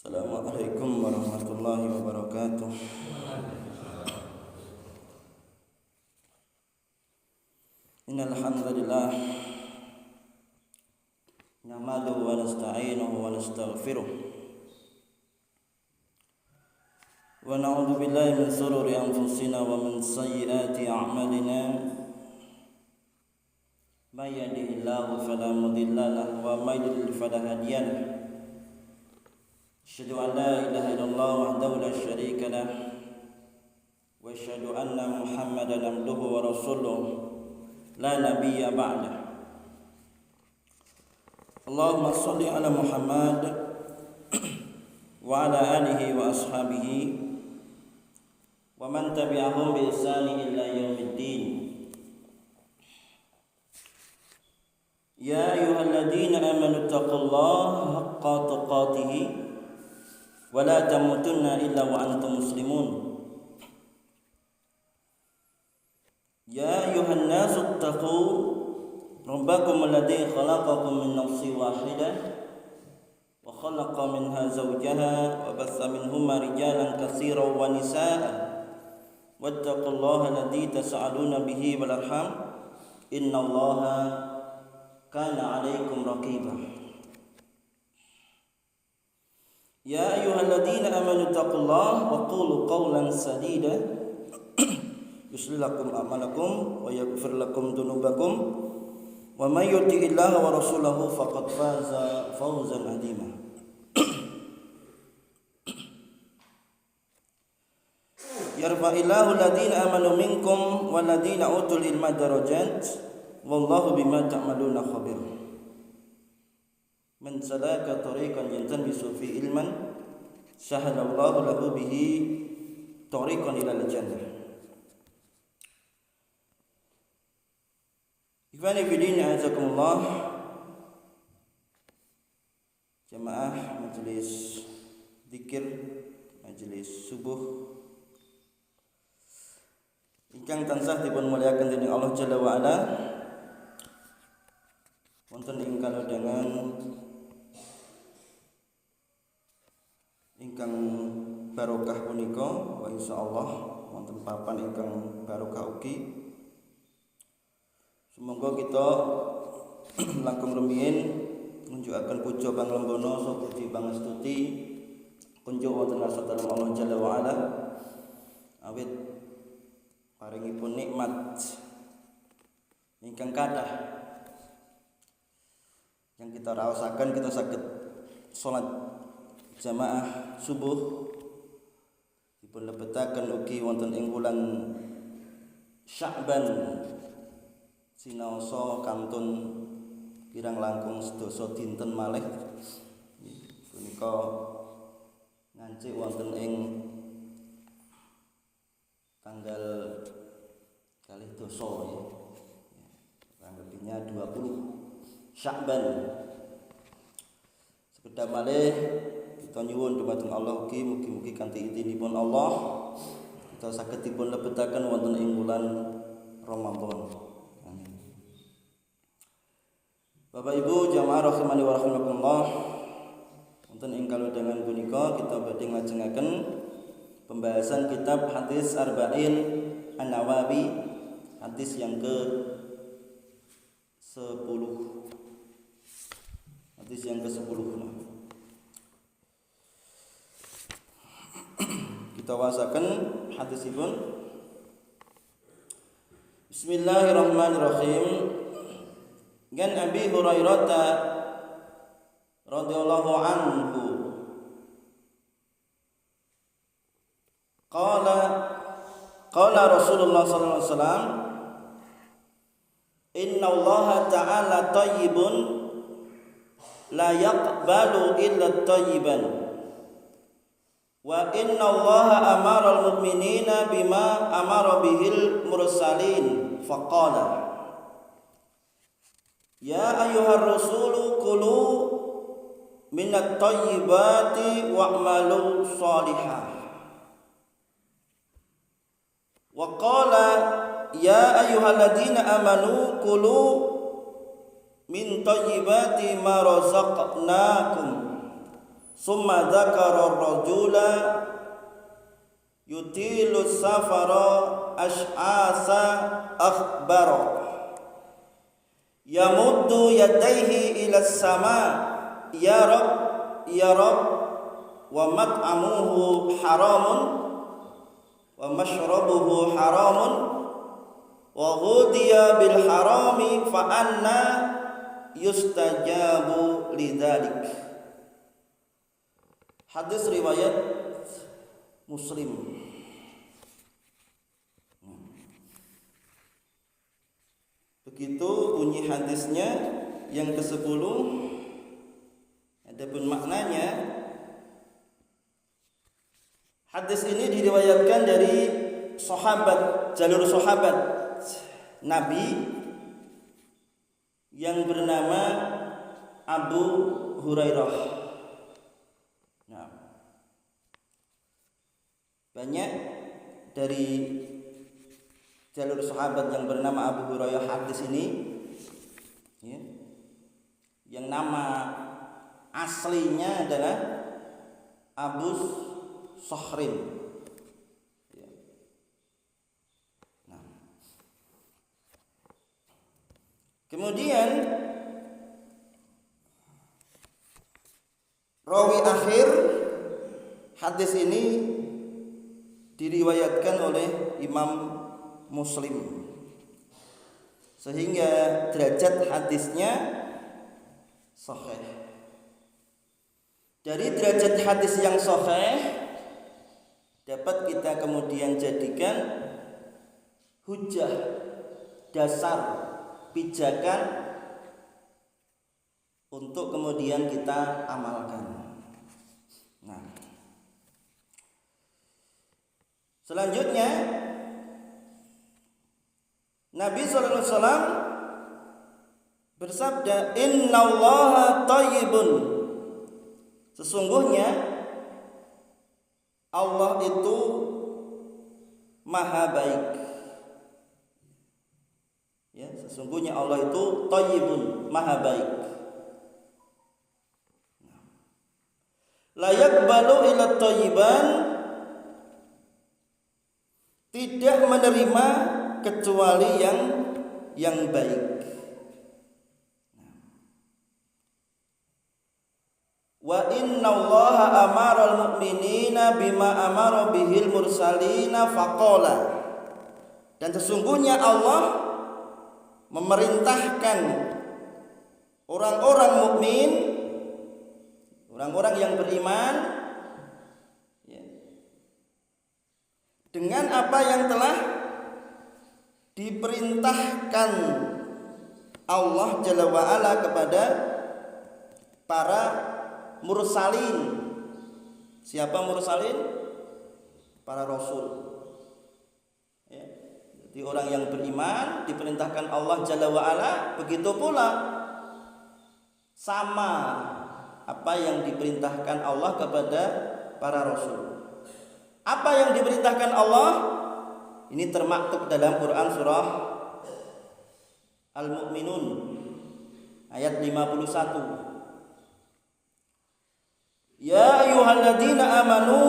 Assalamualaikum warahmatullahi wabarakatuh. Innal hamdalillah nahmaduhu wa nasta'inuhu wa nastaghfiruh wa na'udzu billahi min shururi anfusina wa min sayyiati a'malina. May yahdihillahu fala mudilla lahu wa may yudlil fala hadiya lahu. Asyhadu an la ilaha illallah wahdahu la syarika lah wa asyhadu anna Muhammadan abduhu wa rasuluh la nabiyya ba'dah. Allahumma shalli ala Muhammad wa ala alihi wa ashabihi wa man tabi'ahum bi ihsani ila yaumiddin. Ya ayyuhalladzina amanu taqullaha haqqa tuqatih wa la tamutunna illa wa antum muslimun. Ya ayyuhan nasu ittaqu rabbakum alladzi khalaqakum min nafsin wahidah wa khalaqa minha zawjaha wa bassa minhuma rijalan katsiran wa nisaa wattaqullaha alladzi tas'aluna bihi wal arham innallaha kana 'alaikum raqiba. Ya ayyuhalladzina amanu taqullaha wa qulu qawlan sadida yuslih lakum a'malakum wa yaghfir lakum dhunubakum wa may yuti'illaha wa rasulahu faqad faza fawzan 'azima. Yarfa'illahu alladhina amanu minkum walladhina utul ilma darajat wallahu bima ta'maluna khabir. Man salaka tariqan yaltamisu fi ilman sahalallahu lahu bihi tariqan ila al-jannah. Ikhwani fi din, azakumullah. Jamaah majelis zikir, majelis subuh ingkang tansah dipun muliakan dening Allah Jalla wa ala. Wonten ing kalodhangan ingkang barokah punika wa insyaallah wonten papan ingkang barokah ugi. Semoga kita langkung rumiyin ngunjukaken puja panglembana saha puji pangestuti kunjuk wonten ngarsa dalem Allah Jalla wa ala awit paringipun nikmat ingkang kathah yang kita raosaken. Kita saged salat jamaah subuh dipun lebetaken ugi wonten ing wulan Sya'ban sinaosa kantun kirang langkung sedasa dinten malih punika ngancik wonten ing tanggal 2 ya. Tanggalnya 20 Sya'ban. Sekedhap malih kita nyuwun dumateng Allah ugi mugi-mugi kanthi idinipun Allah kita saged dipun lebetaken wonten ing wulan Ramadan. Amin. Bapak Ibu jamaah rahimani wa rahimakumullah, wonten ing kalodhangan punika kita badhe nglajengaken pembahasan kitab hadis Arba'in An-Nawawi, hadis yang ke-10. Hadis yang ke-10. Kita wasaken hadisipun. Bismillahirrahmanirrahim. Gan Abi Hurairah radhiyallahu anhu qala Rasulullah sallallahu alaihi wasallam inna Allah ta'ala tayyibun la yaqbalu illa tayyiban wa inna Allah amara al-mu'minina bima amara bihil mursalin faqala ya ayyuhar rasulu kulu minat tayyibati wa'malu salihah wa qala ya ayyuhalladzina amanu kulu min thayyibati ma razaqnakum summa dzakara ar-rajula yutilu safara ash'asa akhbara yamuddu yadayhi ila as-sama ya rab wa mat'amuhu haramun wa mashrabuhu haramun wa ghudiya bil harami fa anna yustajabu lidzalik. Hadis riwayat Muslim. Begitu bunyi hadisnya yang ke-10. Adapun maknanya, hadis ini diriwayatkan dari jalur sahabat Nabi yang bernama Abu Hurairah. Nah, banyak dari jalur sahabat yang bernama Abu Hurairah hadis ini ya, yang nama aslinya adalah Abu Sohrin. Nah, kemudian rawi akhir hadis ini diriwayatkan oleh Imam Muslim, sehingga derajat hadisnya sahih. Dari derajat hadis yang sahih dapat kita kemudian jadikan hujah, dasar, pijakan untuk kemudian kita amalkan. Nah, selanjutnya Nabi sallallahu alaihi wasallam bersabda, "Innallaha thayyibun." Sesungguhnya Allah itu maha baik. Ya, sesungguhnya Allah itu thayyibun, maha baik. La yaqbalu illa thayyiban, tidak menerima kecuali yang baik. Wa innallaha amaral mu'minina bima amara bihil mursalina faqala. Dan sesungguhnya Allah memerintahkan orang-orang mukmin, orang-orang yang beriman ya, dengan apa yang telah diperintahkan Allah Jalla wa'ala kepada para mursalin. Siapa mursalin? Para rasul ya. Jadi orang yang beriman diperintahkan Allah Jalla wa'ala, begitu pula sama apa yang diperintahkan Allah kepada para rasul. Apa yang diperintahkan Allah ini termaktub dalam Quran surah Al-Mu'minun ayat 51. Ya ayyuhalladzina amanu,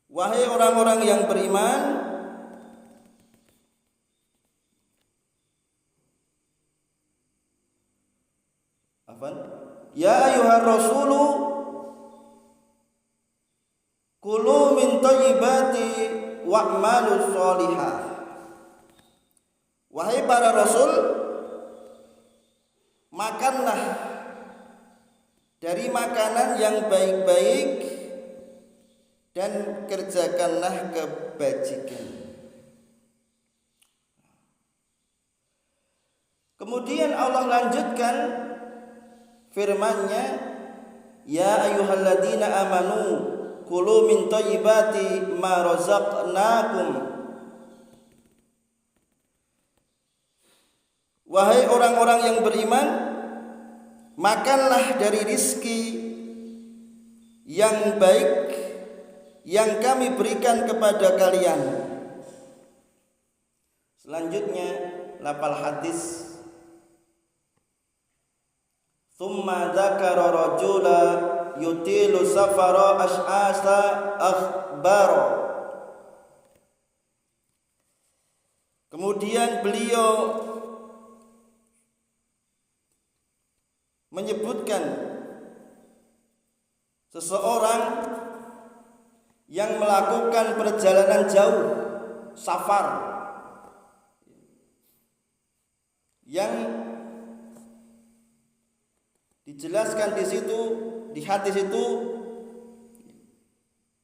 wahai orang-orang yang beriman, ya ayyuhar rasulu kulu min thayyibati wa'malus sholihah. Wahai para rasul, makanlah dari makanan yang baik-baik dan kerjakanlah kebajikan. Kemudian Allah lanjutkan firman-Nya, ya ayyuhalladzina amanu kulu min thayyibati ma razaqnakum. Wahai orang-orang yang beriman, makanlah dari rizki yang baik yang kami berikan kepada kalian. Selanjutnya lafal hadis, thumma dzakara rajula yutilu safara ash'asa akhbara. Kemudian beliau menyebutkan seseorang yang melakukan perjalanan jauh, safar, yang dijelaskan di situ, di hadis itu,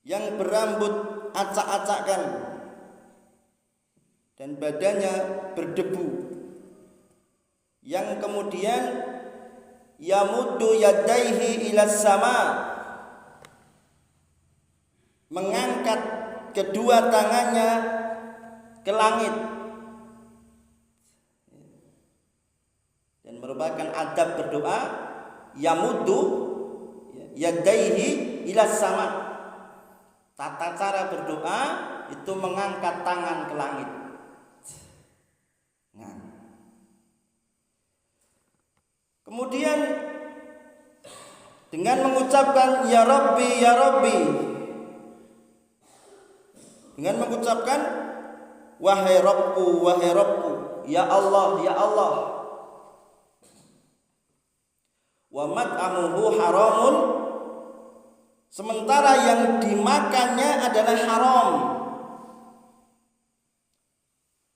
yang berambut acak-acakan dan badannya berdebu, yang kemudian yamuddu yadaihi ila sama, mengangkat kedua tangannya ke langit, dan merupakan adab berdoa. Yamuddu yadaihi ila sama, tata cara berdoa itu mengangkat tangan ke langit. Nah, kemudian dengan mengucapkan ya Rabbi, ya Rabbi, dengan mengucapkan wahai Rabbku, wahai Rabbku, ya Allah, ya Allah. Wa mat'amuhu haramun, sementara yang dimakannya adalah haram.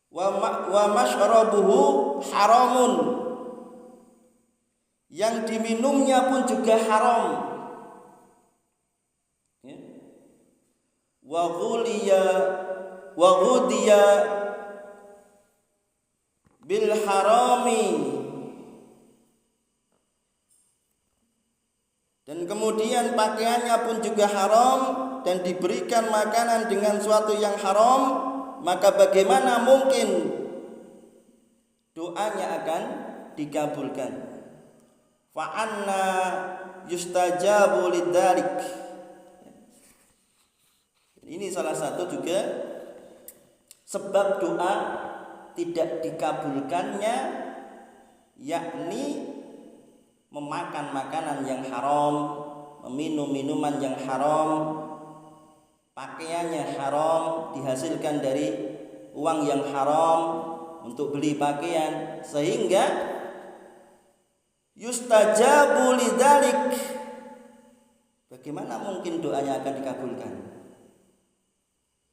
Wa mashrabuhu haramun, yang diminumnya pun juga haram. Wa ghudiya bil harami, dan kemudian pakaiannya pun juga haram dan diberikan makanan dengan suatu yang haram, maka bagaimana mungkin doanya akan dikabulkan? Fa'anna yustajabu lidzalik. Ini salah satu juga sebab doa tidak dikabulkannya, yakni memakan makanan yang haram, meminum minuman yang haram, pakaiannya haram, dihasilkan dari uang yang haram untuk beli pakaian, sehingga yustajabu lidzalik. Bagaimana mungkin doanya akan dikabulkan?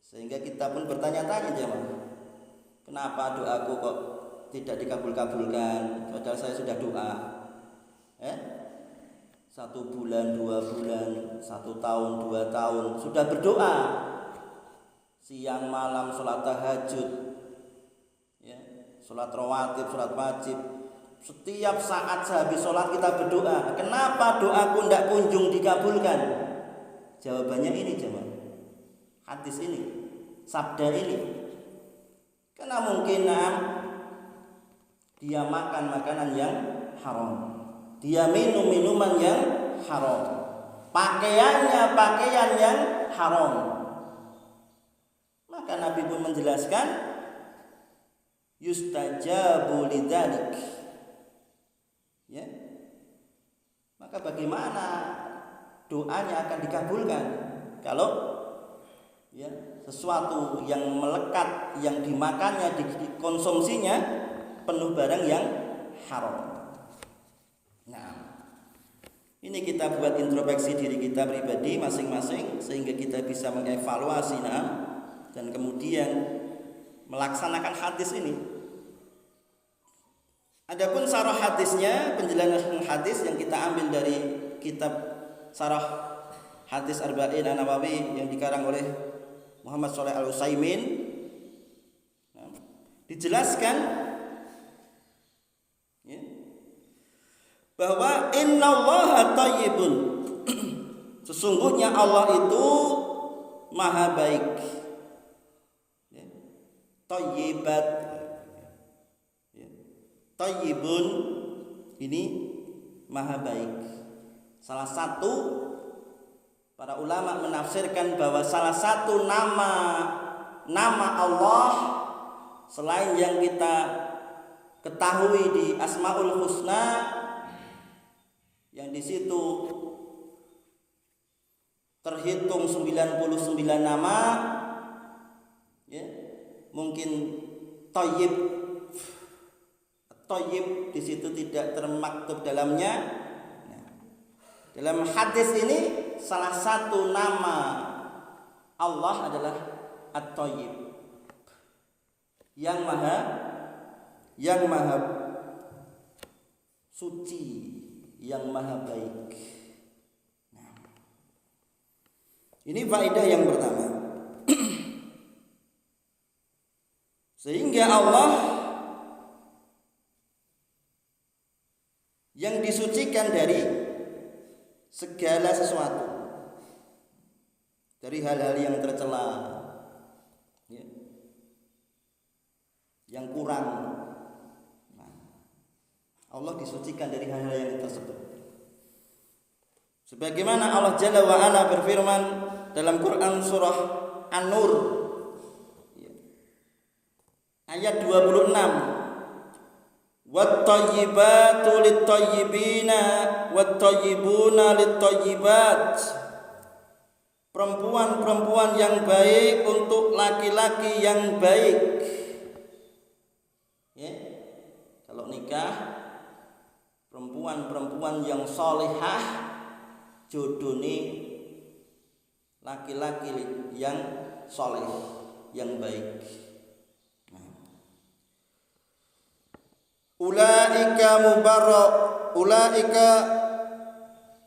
Sehingga kita pun bertanya-tanya, jemaah, kenapa doaku kok tidak dikabul-kabulkan? Padahal saya sudah doa. 1 bulan, 2 bulan, 1 tahun, 2 tahun sudah berdoa, siang malam sholat tahajud, sholat rawatib, sholat wajib. Setiap saat sehabis sholat kita berdoa. Kenapa doaku tidak kunjung dikabulkan? Jawabannya ini, jemaah, hadis ini, sabda ini. Karena mungkin dia makan makanan yang haram, dia minum minuman yang haram, pakaiannya pakaian yang haram. Maka Nabi pun menjelaskan yustajabu lidzalik. Maka bagaimana doanya akan dikabulkan kalau sesuatu yang melekat, yang dimakannya, dikonsumsinya penuh barang yang haram. Nah, ini kita buat introspeksi diri kita pribadi masing-masing, sehingga kita bisa mengevaluasi dan kemudian melaksanakan hadis ini. Adapun sarah hadisnya, penjelasan hadis yang kita ambil dari kitab Sarah Hadis Arba'in An-Nawawi yang dikarang oleh Muhammad Shalih Al-Utsaimin, dijelaskan bahwa innallaha thayyibun, sesungguhnya Allah itu maha baik. Thayyibat, thayyibun ini maha baik. Salah satu para ulama menafsirkan bahwa salah satu nama Allah selain yang kita ketahui di Asmaul Husna, yang di situ terhitung 99 nama, ya, mungkin thayyib di situ tidak termaktub dalamnya. Nah, dalam hadis ini salah satu nama Allah adalah At-Thayyib, yang maha suci, yang maha baik. Nah, ini faedah yang pertama. Sehingga Allah yang disucikan dari segala sesuatu, dari hal-hal yang tercela, ya, yang kurang. Nah, Allah disucikan dari hal-hal yang tersebut. Sebagaimana Allah Jalla wa Ala berfirman dalam Quran surah An-Nur, ya, ayat 26, wat-thayyibatu lit-thayyibina wat-thayyibuna lit-thayyibat. Perempuan-perempuan yang baik untuk laki-laki yang baik. Ya. Kalau nikah, perempuan-perempuan yang salihah jodone laki-laki yang saleh, yang baik. Ulaika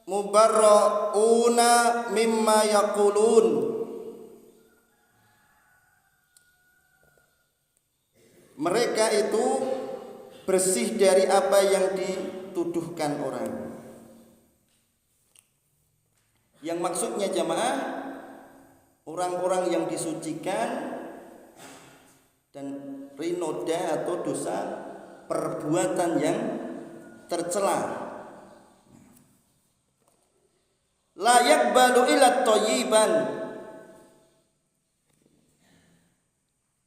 mubarra'una mimma yaqulun. Mereka itu bersih dari apa yang dituduhkan orang. Yang maksudnya jamaah, orang-orang yang disucikan dan rinoda atau dosa perbuatan yang tercela. La yaqbalu illa thayyiban,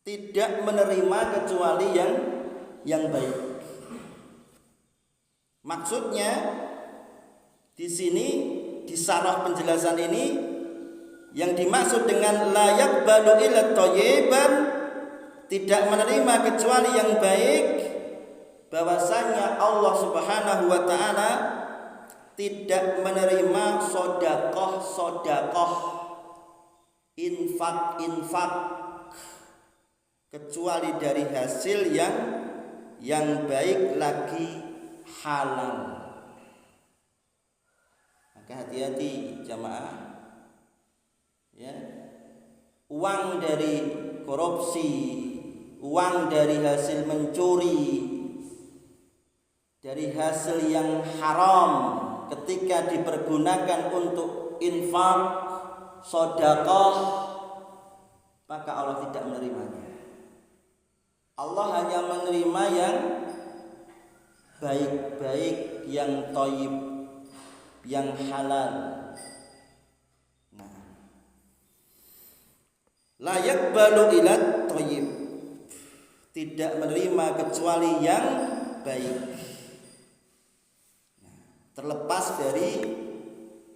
tidak menerima kecuali yang baik. Maksudnya di sini di sarah penjelasan ini yang dimaksud dengan la yaqbalu illa thayyiban, tidak menerima kecuali yang baik, bahwasanya Allah Subhanahu wa taala tidak menerima sedekah, infak kecuali dari hasil yang baik lagi halal. Maka hati-hati jamaah, ya. Uang dari korupsi, uang dari hasil mencuri, dari hasil yang haram, ketika dipergunakan untuk infak, sedekah, maka Allah tidak menerimanya. Allah hanya menerima yang baik-baik, yang thayyib, yang halal. Nah, la yaqbalu illa thayyib, tidak menerima kecuali yang baik. Terlepas dari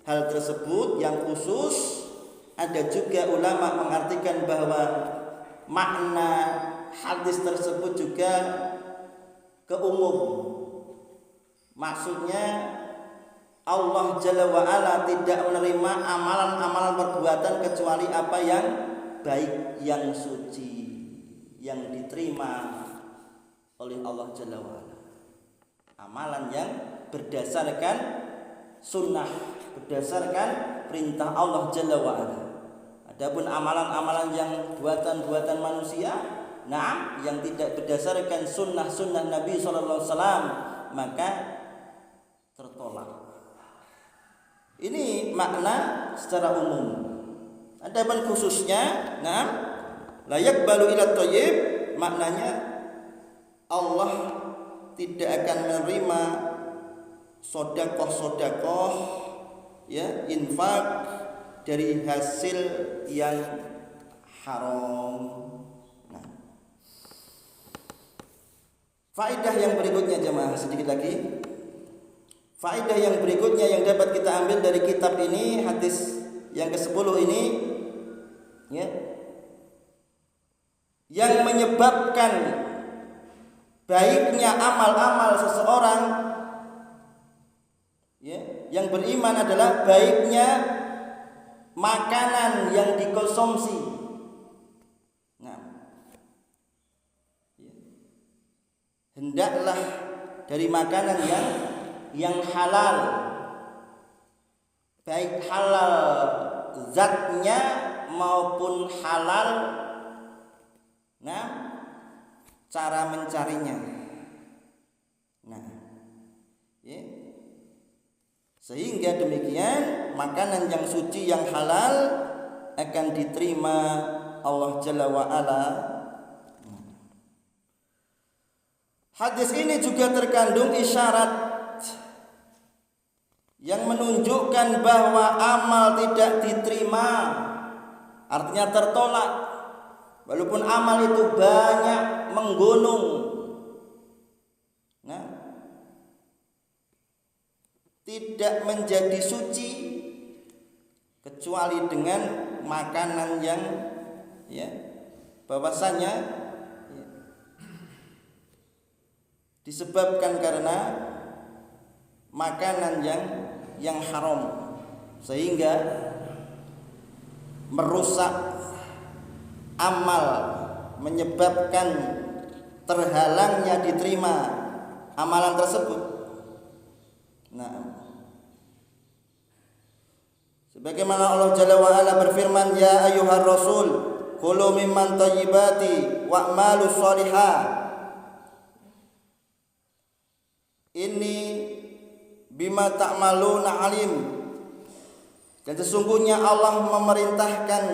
hal tersebut yang khusus, ada juga ulama mengartikan bahwa makna hadis tersebut juga keumum. Maksudnya Allah Jalla wa Ala tidak menerima amalan-amalan perbuatan kecuali apa yang baik, yang suci, yang diterima oleh Allah Jalla wa Ala. Amalan yang berdasarkan sunnah, berdasarkan perintah Allah Jalla wa Ala. Adapun amalan-amalan yang buatan-buatan manusia, nah, yang tidak berdasarkan sunnah Nabi sallallahu alaihi wasallam, maka tertolak. Ini makna secara umum. Adapun khususnya, nah, la yaqbalu illa thayyib, maknanya Allah tidak akan menerima sedekah, ya, infak dari hasil yang haram. Nah, faedah yang berikutnya jemaah, sedikit lagi. Faedah yang berikutnya yang dapat kita ambil dari kitab ini, hadis yang ke-10 ini, ya, yang menyebabkan baiknya amal-amal seseorang, ya, yang beriman adalah baiknya makanan yang dikonsumsi. Nah, ya, hendaklah dari makanan yang halal, baik halal zatnya maupun halal cara mencarinya. Ya. Sehingga demikian makanan yang suci yang halal akan diterima Allah Jalla wa Ala. Hadis ini juga terkandung isyarat yang menunjukkan bahwa amal tidak diterima, artinya tertolak, walaupun amal itu banyak menggunung. Tidak menjadi suci kecuali dengan makanan yang, ya, bahwasanya, ya, disebabkan karena makanan yang haram sehingga merusak amal, menyebabkan terhalangnya diterima amalan tersebut. Sebagaimana Allah Jalla wa Ala berfirman, ya ayyuhar rasul kulu mimman thayyibati wa'malu sholihah inni bima ta'maluna alim. Dan sesungguhnya Allah memerintahkan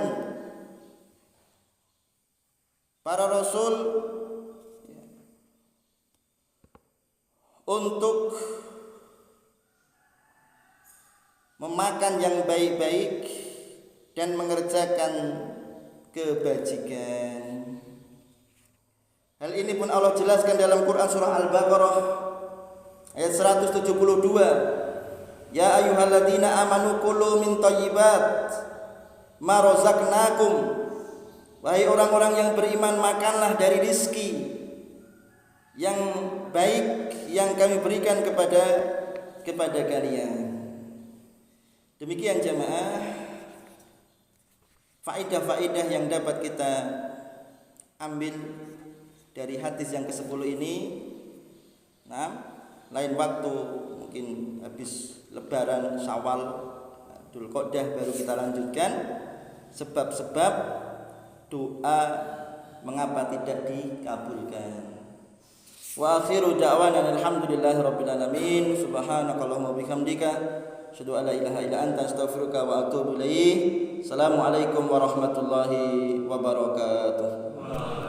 para rasul untuk memakan yang baik-baik dan mengerjakan kebajikan. Hal ini pun Allah jelaskan dalam Quran surah Al-Baqarah ayat 172. Ya ayyuhalladzina amanu kulu min thayyibat ma razaqnakum. Wahai orang-orang yang beriman, makanlah dari rizki yang baik yang kami berikan kepada kalian. Demikian jemaah faedah-faedah yang dapat kita ambil dari hadis yang ke-10 ini. Lain waktu mungkin habis lebaran Syawal, Dzulqa'dah baru kita lanjutkan sebab-sebab doa mengapa tidak dikabulkan. Wa akhiru da'wana alhamdulillahirabbil alamin. Subhanakallahumma wa bihamdika asyhadu an la ilaha illa anta astaghfiruka wa atubu ilaik. Assalamualaikum warahmatullahi wabarakatuh.